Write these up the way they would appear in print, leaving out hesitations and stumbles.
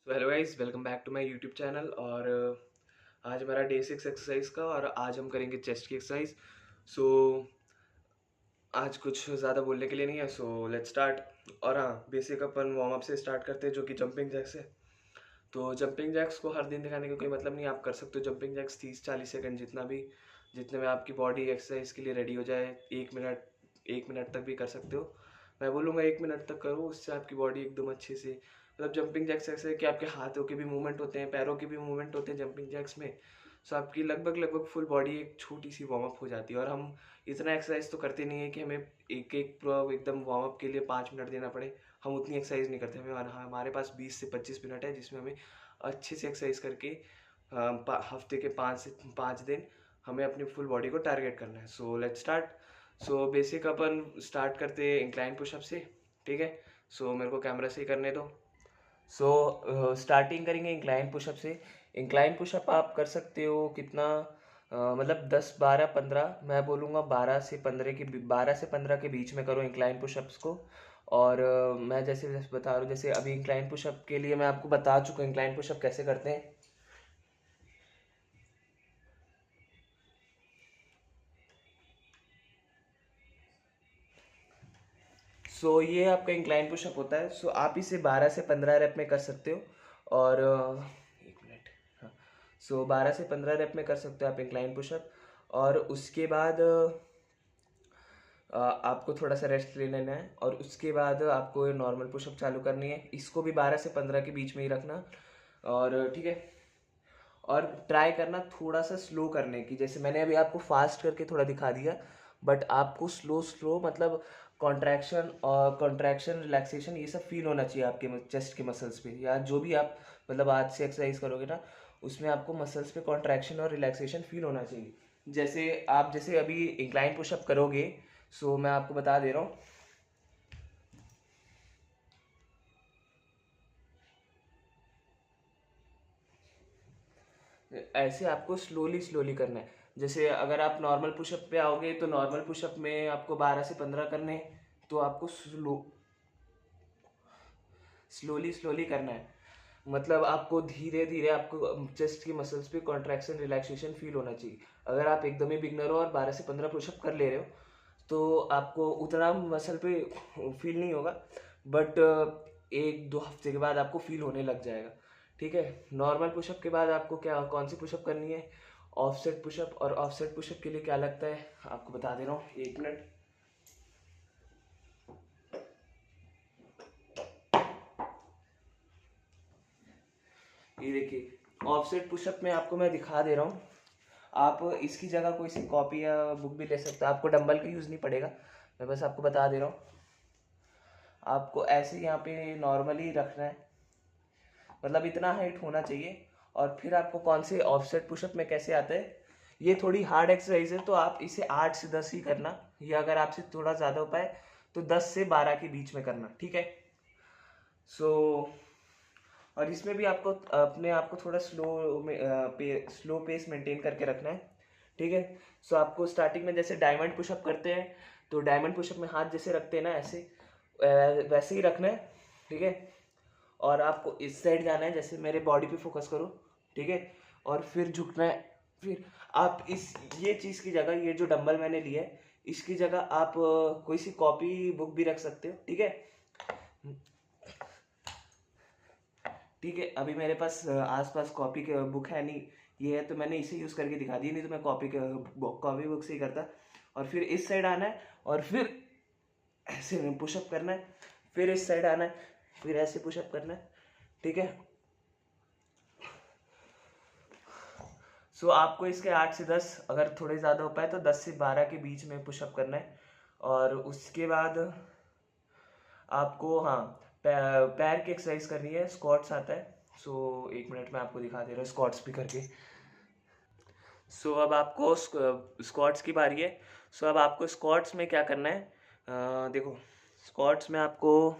तो hello guys, welcome back to my YouTube channel. और आज हमारा डे 6 एक्सरसाइज का, और आज हम करेंगे चेस्ट की एक्सरसाइज। सो आज कुछ ज़्यादा बोलने के लिए नहीं है, सो लेट्स स्टार्ट। और हाँ, बेसिक अपन वार्म अप से स्टार्ट करते हैं, जो कि जंपिंग जैक्स है। तो जंपिंग जैक्स को हर दिन दिखाने का कोई मतलब नहीं, आप कर सकते हो जंपिंग जैक्स 30-40 सेकंड, जितने में आपकी बॉडी एक्सरसाइज के लिए रेडी हो जाए। 1 मिनट तक भी कर सकते हो। मैं बोलूँगा 1 मिनट तक करो, उससे आपकी बॉडी एकदम अच्छे से, मतलब जंपिंग जैक्स ऐसे है कि आपके हाथों के भी मूवमेंट होते हैं, पैरों के भी मूवमेंट होते हैं जंपिंग जैक्स में। सो आपकी लगभग लगभग फुल बॉडी एक छोटी सी वार्म अप हो जाती है। और हम इतना एक्सरसाइज तो करते नहीं है कि हमें एक एक पूरा एकदम वार्म अप के लिए 5 मिनट देना पड़े। हम उतनी एक्सरसाइज नहीं करते। हमारे पास 20 से 25 मिनट है, जिसमें हमें अच्छे से एक्सरसाइज करके हफ्ते के 5 से 5 दिन हमें अपनी फुल बॉडी को टारगेट करना है। So let's start. So basic upon start करते हैं इंक्लाइन पुशअप से, ठीक है। सो मेरे को कैमरा से ही करने दो। सो स्टार्टिंग करेंगे इंक्लाइन पुशअप से। इंक्लाइन पुशअप आप कर सकते हो कितना, मतलब 10, 12, 15, मैं बोलूँगा 12 से 15 के बीच में करो इंक्लाइन पुशअप्स को। और मैं जैसे जैसे बता रहा हूँ, जैसे अभी इंक्लाइन पुशअप के लिए मैं आपको बता चुका हूँ इंक्लाइन पुशअप कैसे करते हैं। सो ये आपका इंक्लाइन पुशअप होता है। सो आप इसे 12 से 15 रेप में कर सकते हो। और 1 मिनट, हाँ। सो 12 से 15 रेप में कर सकते हो आप इंक्लाइन पुशअप। और उसके बाद आपको थोड़ा सा रेस्ट ले लेना है, और उसके बाद आपको नॉर्मल पुशअप चालू करनी है। इसको भी 12 से 15 के बीच में ही रखना। और ठीक है। और ट्राई करना थोड़ा सा स्लो करने की, जैसे मैंने अभी आपको फास्ट करके थोड़ा दिखा दिया, बट आपको स्लो स्लो, मतलब कॉन्ट्रैक्शन रिलैक्सेशन ये सब फील होना चाहिए आपके चेस्ट के मसल्स पे, या जो भी आप मतलब आज से एक्सरसाइज करोगे ना, उसमें आपको मसल्स पे कॉन्ट्रैक्शन और रिलैक्सेशन फील होना चाहिए। जैसे अभी इंक्लाइन पुशअप करोगे, सो मैं आपको बता दे रहा हूँ। ऐसे आपको स्लोली स्लोली करना है। जैसे अगर आप नॉर्मल पुशअप पे आओगे, तो नॉर्मल पुशअप में आपको 12 से 15 करने हैं, तो आपको स्लोली स्लोली करना है। मतलब आपको धीरे धीरे आपको चेस्ट की मसल्स पे कॉन्ट्रैक्शन रिलैक्सेशन फील होना चाहिए। अगर आप एकदम ही बिगनर हो और 12 से 15 पुशअप कर ले रहे हो, तो आपको उतना मसल पे फील नहीं होगा, बट 1-2 हफ्ते के बाद आपको फील होने लग जाएगा, ठीक है। नॉर्मल पुशअप के बाद आपको क्या, कौन सी पुशअप करनी है, ऑफसेट पुशअप। और ऑफसेट पुशअप के लिए क्या लगता है आपको बता दे रहा हूँ, 1 मिनट। ये देखिए, ऑफसेट पुशअप में आपको मैं दिखा दे रहा हूँ। आप इसकी जगह कोई सी कॉपी या बुक भी ले सकते हो, आपको डंबल का यूज़ नहीं पड़ेगा। मैं बस आपको बता दे रहा हूँ। आपको ऐसे यहाँ पे नॉर्मली रखना है, मतलब इतना हाइट होना चाहिए। और फिर आपको कौन से ऑफसेट पुशअप में कैसे आता है, ये थोड़ी हार्ड एक्सरसाइज है, तो आप इसे 8 से 10 ही करना, या अगर आपसे थोड़ा ज़्यादा हो पाए तो 10 से 12 के बीच में करना, ठीक है। सो और इसमें भी आपको अपने आप को थोड़ा स्लो पेस मेंटेन करके रखना है, ठीक है। सो आपको स्टार्टिंग में जैसे डायमंड पुशअप करते हैं, तो डायमंड पुशअप में हाथ जैसे रखते हैं ना, ऐसे वैसे ही रखना है, ठीक है। और आपको इस साइड जाना है, जैसे मेरे बॉडी पे फोकस करो, ठीक है। और फिर झुकना है। फिर आप ये चीज़ की जगह, ये जो डंबल मैंने लिया है, इसकी जगह आप कोई सी कॉपी बुक भी रख सकते हो, ठीक है। ठीक है, अभी मेरे पास आसपास कॉपी के बुक है नहीं, ये है, तो मैंने इसे यूज़ करके दिखा दी, नहीं तो मैं कॉपी बुक से ही करता। और फिर इस साइड आना है, और फिर ऐसे पुशअप करना है। फिर इस साइड आना है, फिर ऐसे पुशअप करना है, ठीक है। सो आपको इसके 8 से 10, अगर थोड़े ज़्यादा हो पाए तो 10 से 12 के बीच में पुशअप करना है। और उसके बाद आपको, हाँ, पैर की एक्सरसाइज करनी है, स्क्वाट्स आता है। सो 1 मिनट में आपको दिखा दे रहा हूँ स्क्वाट्स भी करके। सो अब आपको स्क्वाट्स की बारी है। सो अब आपको स्क्वाट्स में क्या करना है, देखो, स्क्वाट्स में आपको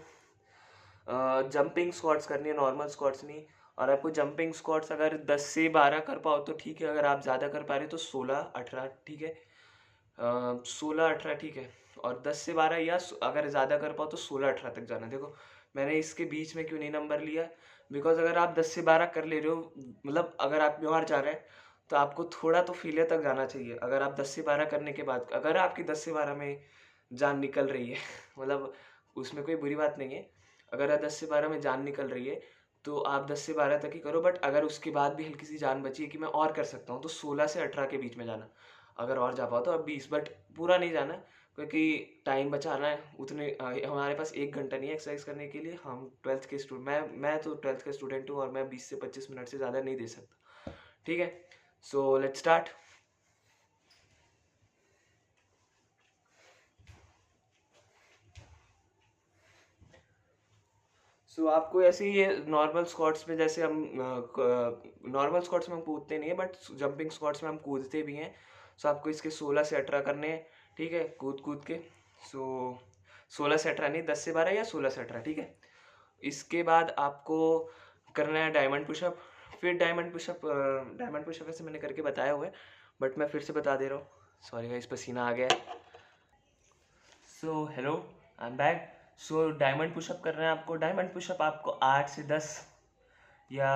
जंपिंग स्क्वाट्स करनी है, नॉर्मल स्क्वाट्स नहीं। और आपको जंपिंग स्क्वाट्स अगर 10 से 12 कर पाओ तो ठीक है, अगर आप ज़्यादा कर पा रहे हो तो 16-18, ठीक है। 16-18 ठीक है। और 10 से 12, या अगर ज़्यादा कर पाओ तो 16-18 तक जाना। देखो, मैंने इसके बीच में क्यों नहीं नंबर लिया, बिकॉज अगर आप 10 से 12 कर ले रहे हो, मतलब अगर आप बाहर जा रहे हैं तो आपको थोड़ा तो फेलियर तक जाना चाहिए। अगर आप 10 से 12 करने के बाद अगर आपकी 10 से 12 में जान निकल रही है मतलब उसमें कोई बुरी बात नहीं है। अगर 10 से 12 में जान निकल रही है तो आप 10 से 12 तक ही करो, बट अगर उसके बाद भी हल्की सी जान बची है कि मैं और कर सकता हूँ तो 16 से 18 के बीच में जाना। अगर और जा पाओ तो अब 20, बट पूरा नहीं जाना क्योंकि टाइम बचाना है। उतने हमारे पास 1 घंटा नहीं है एक्सरसाइज करने के लिए। हम 12th के स्टूडेंट, मैं तो 12th का स्टूडेंट हूँ और मैं 20 से 25 मिनट से ज़्यादा नहीं दे सकता। ठीक है, सो लेट्स स्टार्ट। सो आपको ऐसे ही ये नॉर्मल स्क्वाट्स में, जैसे हम नॉर्मल स्क्वाट्स में हम कूदते नहीं है बट जंपिंग स्क्वाट्स में हम कूदते भी हैं। सो आपको इसके 16 से 18 करने हैं। ठीक है, कूद कूद के। सो 16 से 18 नहीं, 10 से 12 या 16 से 18। ठीक है, इसके बाद आपको करना है डायमंड पुशअप। फिर डायमंड पुशअप ऐसे मैंने करके बताया हुआ है बट मैं फिर से बता दे रहा हूँ। सॉरी गाइस, पसीना आ गया है। So hello, I am back. So diamond pushup करना है आपको। डायमंड पुशअप आपको 8 से 10 या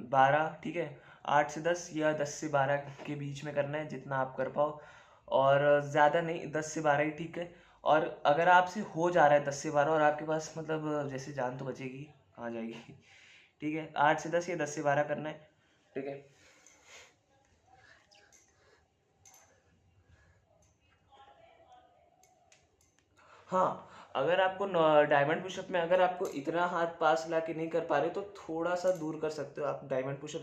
12, ठीक है, 8 से 10 या 10 से 12 के बीच में करना है, जितना आप कर पाओ। और ज़्यादा नहीं, 10 से 12 ही ठीक है। और अगर आपसे हो जा रहा है 10 से 12 और आपके पास मतलब जैसे जान तो बचेगी, कहाँ जाएगी। ठीक है, 8 से 10 या 10 से 12 करना है। ठीक है, हाँ, अगर आपको डायमंड पुशअप में अगर आपको इतना हाथ पास ला के नहीं कर पा रहे तो थोड़ा सा दूर कर सकते हो आप डायमंड पुशअप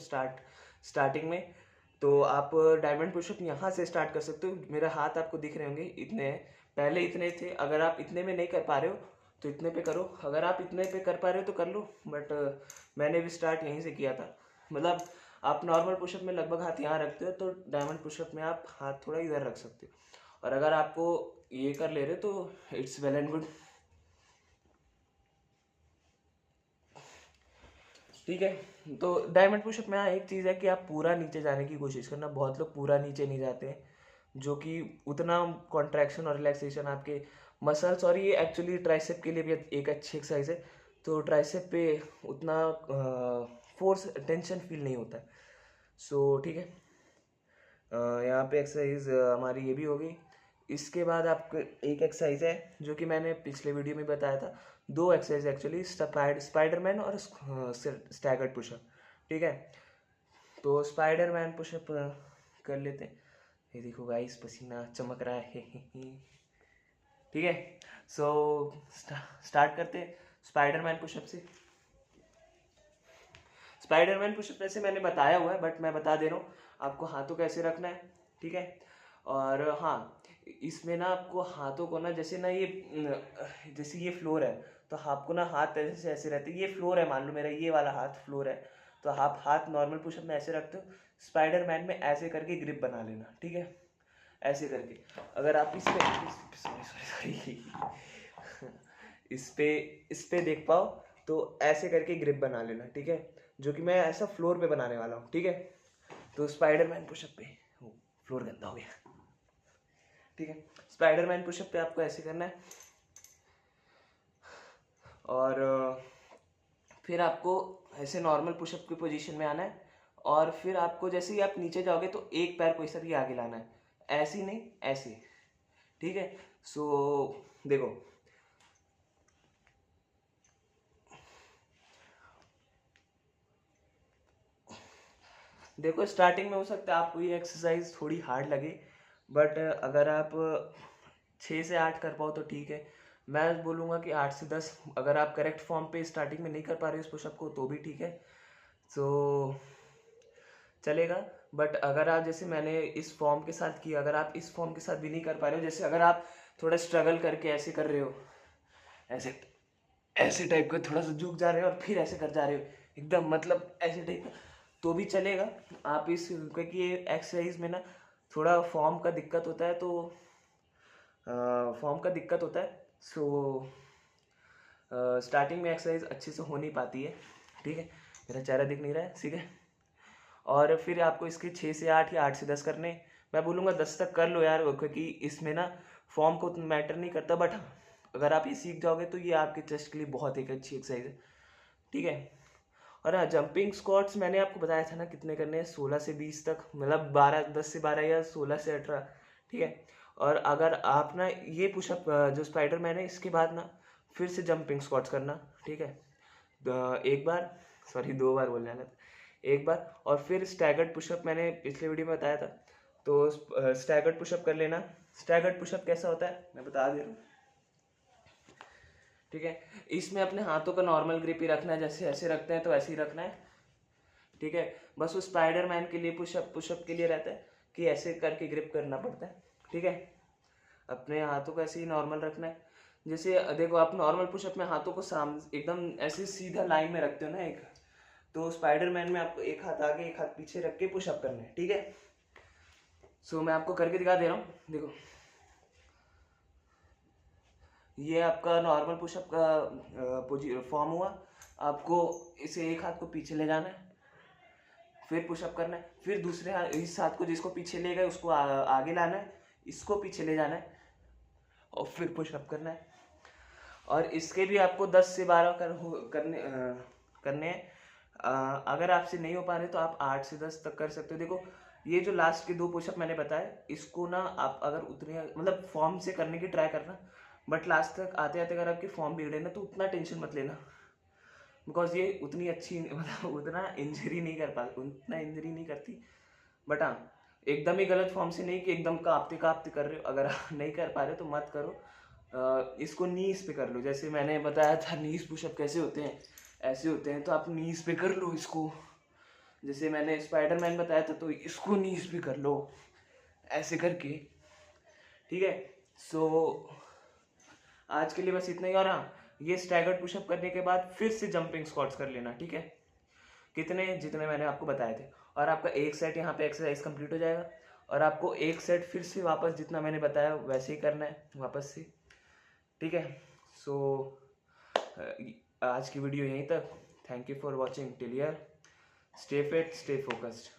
स्टार्टिंग में। तो आप डायमंड पुशअप यहाँ से स्टार्ट कर सकते हो। मेरा हाथ आपको दिख रहे होंगे, इतने हैं। पहले इतने थे, अगर आप इतने में नहीं कर पा रहे हो तो इतने पे करो। अगर आप इतने पे कर पा रहे हो तो कर लो, बट मैंने भी स्टार्ट यहीं से किया था। मतलब आप नॉर्मल पुशअप में लगभग हाथ यहाँ रखते हो तो डायमंड पुशअप में आप हाथ थोड़ा इधर रख सकते हो। और अगर आपको ये कर ले रहे तो इट्स वेल एंड गुड। ठीक है, तो डायमंड पुशअप में एक चीज़ है कि आप पूरा नीचे जाने की कोशिश करना। बहुत लोग पूरा नीचे नहीं जाते हैं, जो कि उतना कॉन्ट्रैक्शन और रिलैक्सेशन आपके मसल्स, और ये एक्चुअली ट्राइसेप के लिए भी एक अच्छी एक्सरसाइज है। तो ट्राइसेप पे उतना फोर्स टेंशन फील नहीं होता है। सो ठीक है, यहाँ पे एक्सरसाइज हमारी ये भी हो गई। इसके बाद आपको एक एक्सरसाइज है जो कि मैंने पिछले वीडियो में बताया था। दो एक्सरसाइज एक्चुअली, स्पाइडरमैन और स्टैगर्ड पुशअप। ठीक है, तो स्पाइडरमैन पुशअप कर लेते हैं। ये देखो गाइस, पसीना चमक रहा है। ठीक है, सो स्टार्ट करते हैं स्पाइडरमैन पुशअप से। स्पाइडरमैन पुशअप वैसे मैंने बताया हुआ है बट मैं बता दे रहा हूँ आपको हाथों कैसे रखना है। ठीक है, और हाँ, इसमें ना आपको हाथों को ना, जैसे ना ये जैसे ये फ्लोर है तो आपको ना हाथ ऐसे ऐसे रहते हैं। ये फ्लोर है, मान लो मेरा ये वाला हाथ फ्लोर है, तो आप हाथ नॉर्मल पुशअप में ऐसे रखते हो। स्पाइडरमैन में ऐसे करके ग्रिप बना लेना। ठीक है, ऐसे करके अगर आप सॉरी सॉरी सॉरी इस पे देख पाओ तो ऐसे करके ग्रिप बना लेना। ठीक है, जो कि मैं ऐसा फ्लोर पे बनाने वाला हूँ। ठीक है, तो स्पाइडरमैन पुशअप पे फ्लोर गंदा हो गया। ठीक है, स्पाइडरमैन पुशअप पे आपको ऐसे करना है। और फिर आपको ऐसे नॉर्मल पुशअप की पोजीशन में आना है। और फिर आपको जैसे ही आप नीचे जाओगे तो एक पैर कोई सा भी आगे लाना है, ऐसे ही नहीं, ऐसे। ठीक है, सो देखो, देखो स्टार्टिंग में हो सकता है आपको ये एक्सरसाइज थोड़ी हार्ड लगे, बट अगर आप 6 से 8 कर पाओ तो ठीक है। मैं बोलूँगा कि 8 से 10, अगर आप करेक्ट फॉर्म पे स्टार्टिंग में नहीं कर पा रहे हो इस पुशअप को तो भी ठीक है, सो चलेगा। बट अगर आप, जैसे मैंने इस फॉर्म के साथ किया, अगर आप इस फॉर्म के साथ भी नहीं कर पा रहे हो, जैसे अगर आप थोड़ा स्ट्रगल करके ऐसे कर रहे हो, ऐसे ऐसे टाइप का थोड़ा सा झुक जा रहे हो और फिर ऐसे कर जा रहे हो एकदम, मतलब ऐसे टाइप का, तो भी चलेगा। आप इस, क्योंकि ये एक्सरसाइज में ना थोड़ा फॉर्म का दिक्कत होता है, तो फॉर्म का दिक्कत होता है। सो स्टार्टिंग में एक्सरसाइज अच्छे से हो नहीं पाती है। ठीक है, मेरा चेहरा दिख नहीं रहा है, ठीक है। और फिर आपको इसके 6 से 8 या 8 से 10 करने। मैं बोलूँगा 10 तक कर लो यार, क्योंकि इसमें ना फॉर्म को मैटर नहीं करता, बट अगर आप ये सीख जाओगे तो ये आपके चेस्ट के लिए बहुत एक अच्छी एक्सरसाइज है। ठीक है, और हाँ, जंपिंग स्क्वाट्स मैंने आपको बताया था ना कितने करने हैं, 16 से 20 तक, मतलब 10 से 12 या 16 से 18, ठीक है। और अगर आप ना ये पुशअप जो स्पाइडरमैन है इसके बाद ना फिर से जंपिंग स्क्वाट्स करना, ठीक है। एक बार, सॉरी 2 बार बोलने वाला था, एक बार, और फिर स्टैगर्ड पुशअप मैंने पिछले वीडियो में बताया था, तो स्टैगर्ड पुशअप कर लेना। स्टैगर्ड पुशअप कैसा होता है मैं बता दे रहा हूँ, ठीक है। इसमें अपने हाथों का नॉर्मल ग्रिप ही रखना है, जैसे ऐसे रखते हैं तो ऐसे ही रखना है, ठीक है। बस वो स्पाइडरमैन के लिए पुशअप के लिए रहता है कि ऐसे करके ग्रिप करना पड़ता है, ठीक है। अपने हाथों को ऐसे ही नॉर्मल रखना है। जैसे देखो आप नॉर्मल पुशअप में हाथों को सामने एकदम ऐसे सीधा लाइन में रखते हो ना एक, तो स्पाइडरमैन में आपको एक हाथ आगे एक हाथ पीछे रख के पुशअप करना है, ठीक है। सो मैं आपको करके दिखा दे रहा हूँ, देखो ये आपका नॉर्मल पुशअप का फॉर्म हुआ। आपको इसे एक हाथ को पीछे ले जाना है, फिर पुशअप करना है, फिर दूसरे हाथ इस हाथ को जिसको पीछे ले गए उसको आगे लाना है, इसको पीछे ले जाना है और फिर पुशअप करना है। और इसके भी आपको 10 से 12 करने हैं। अगर आपसे नहीं हो पा रहे तो आप 8 से 10 तक कर सकते हो। देखो ये जो लास्ट के 2 पुशअप मैंने बताए इसको ना आप अगर उतने मतलब फॉर्म से करने की ट्राई करना, बट लास्ट तक आते आते अगर आपकी फॉर्म बिगड़े ना तो उतना टेंशन मत लेना, बिकॉज ये उतनी अच्छी मतलब उतना इंजरी नहीं करती। बट हाँ, एकदम ही गलत फॉर्म से नहीं कि एकदम कांपते कांपते कर रहे हो, अगर आप नहीं कर पा रहे हो तो मत करो। इसको नीज पे कर लो, जैसे मैंने बताया था नीज पुशअप कैसे होते हैं, ऐसे होते हैं, तो आप नीज पे कर लो इसको। जैसे मैंने स्पाइडरमैन बताया था तो इसको नीज पे कर लो ऐसे करके, ठीक है। सो आज के लिए बस इतना ही। और हाँ, ये स्टैगर्ड पुशअप करने के बाद फिर से जंपिंग स्क्वाट्स कर लेना, ठीक है, कितने जितने मैंने आपको बताए थे। और आपका एक सेट यहाँ पे एक्सरसाइज कंप्लीट हो जाएगा, और आपको एक सेट फिर से वापस जितना मैंने बताया वैसे ही करना है वापस से, ठीक है। सो आज की वीडियो यहीं तक। Thank you for watching till here. Stay fit, stay focused.